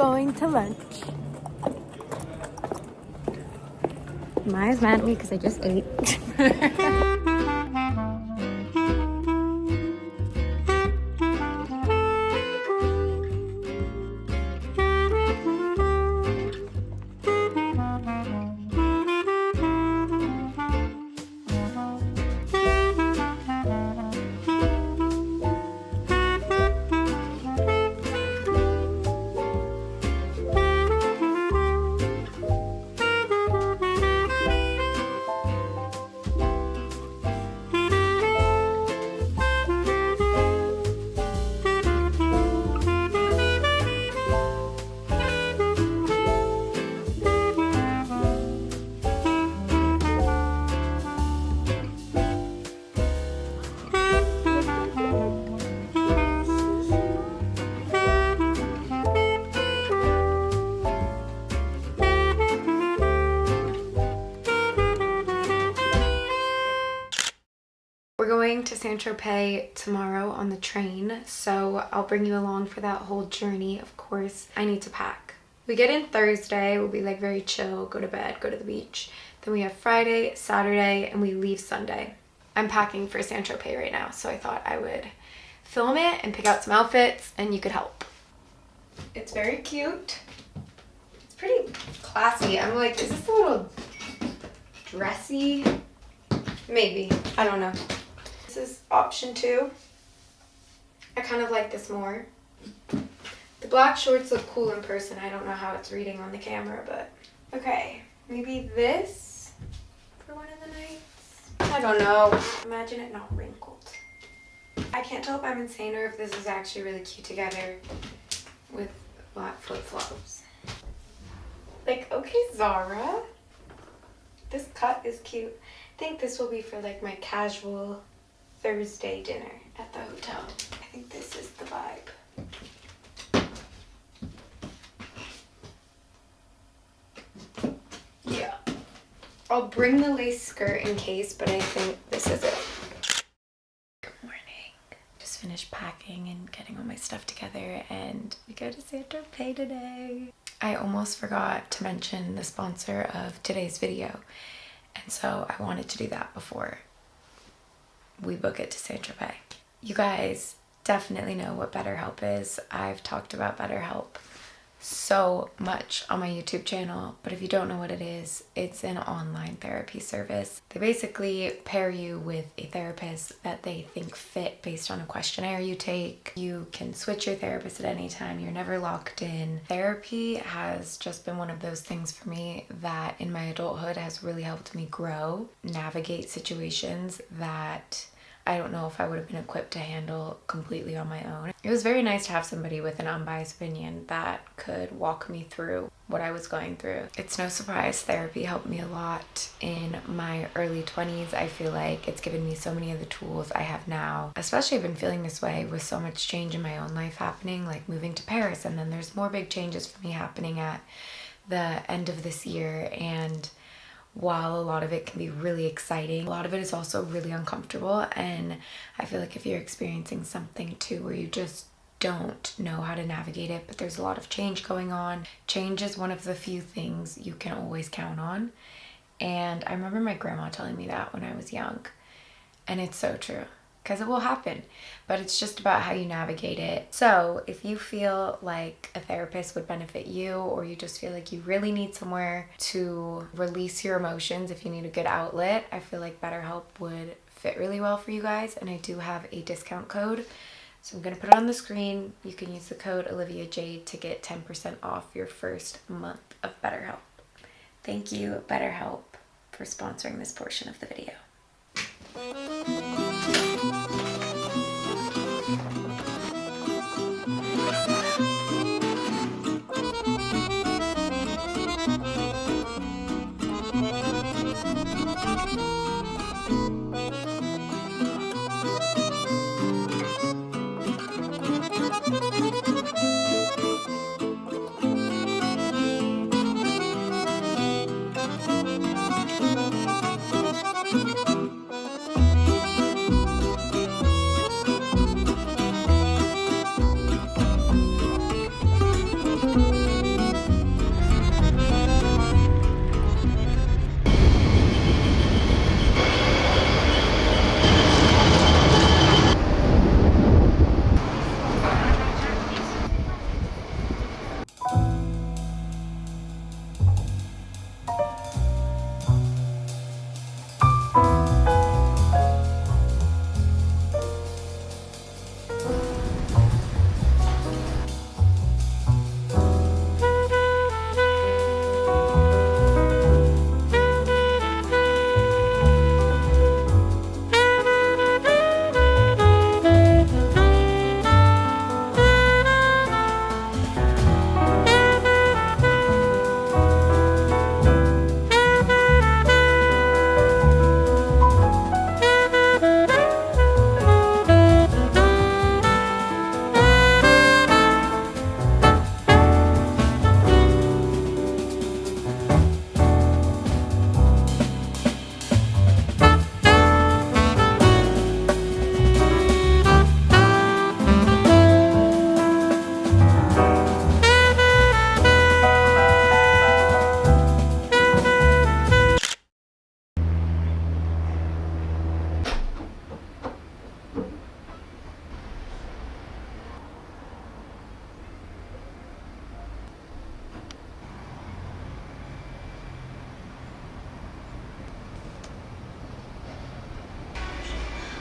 going to lunch. Maya's mad at me because I just ate. We're going to Saint-Tropez tomorrow on the train, so I'll bring you along for that whole journey. Of course, I need to pack. We get in Thursday, we'll be like very chill, go to bed, go to the beach. Then we have Friday, Saturday, and we leave Sunday. I'm packing for Saint-Tropez right now, so I thought I would film it and pick out some outfits and you could help. It's very cute. It's pretty classy. I'm like, is this a little dressy? Maybe, I don't know. This is option 2. I kind of like this more. The black shorts look cool in person. I don't know how it's reading on the camera, but okay. Maybe this for one of the nights. I don't know. Imagine it not wrinkled. I can't tell if I'm insane or if this is actually really cute together with black flip-flops. Like, okay, Zara. This cut is cute. I think this will be for like my casual Thursday dinner at the hotel. I think this is the vibe. Yeah. I'll bring the lace skirt in case, but I think this is it. Good morning. Just finished packing and getting all my stuff together, and we go to Saint-Tropez today. I almost forgot to mention the sponsor of today's video. And so I wanted to do that before we book it to Saint-Tropez. You guys definitely know what BetterHelp is. I've talked about BetterHelp so much on my YouTube channel, but if you don't know what it is, it's an online therapy service. They basically pair you with a therapist that they think fit based on a questionnaire you take. You can switch your therapist at any time. You're never locked in. Therapy has just been one of those things for me that in my adulthood has really helped me grow, navigate situations that I don't know if I would have been equipped to handle completely on my own. It was very nice to have somebody with an unbiased opinion that could walk me through what I was going through. It's no surprise therapy helped me a lot in my early 20s. I feel like it's given me so many of the tools I have now. Especially I've been feeling this way with so much change in my own life happening, like moving to Paris, and then there's more big changes for me happening at the end of this year. And while a lot of it can be really exciting, a lot of it is also really uncomfortable, and I feel like if you're experiencing something too where you just don't know how to navigate it, but there's a lot of change going on. Change is one of the few things you can always count on, and I remember my grandma telling me that when I was young, and it's so true. Because it will happen, but it's just about how you navigate it. So if you feel like a therapist would benefit you, or you just feel like you really need somewhere to release your emotions, if you need a good outlet, I feel like BetterHelp would fit really well for you guys. And I do have a discount code, so I'm gonna put it on the screen. You can use the code Olivia Jade to get 10% off your first month of BetterHelp. Thank you, BetterHelp, for sponsoring this portion of the video.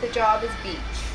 The job is beach.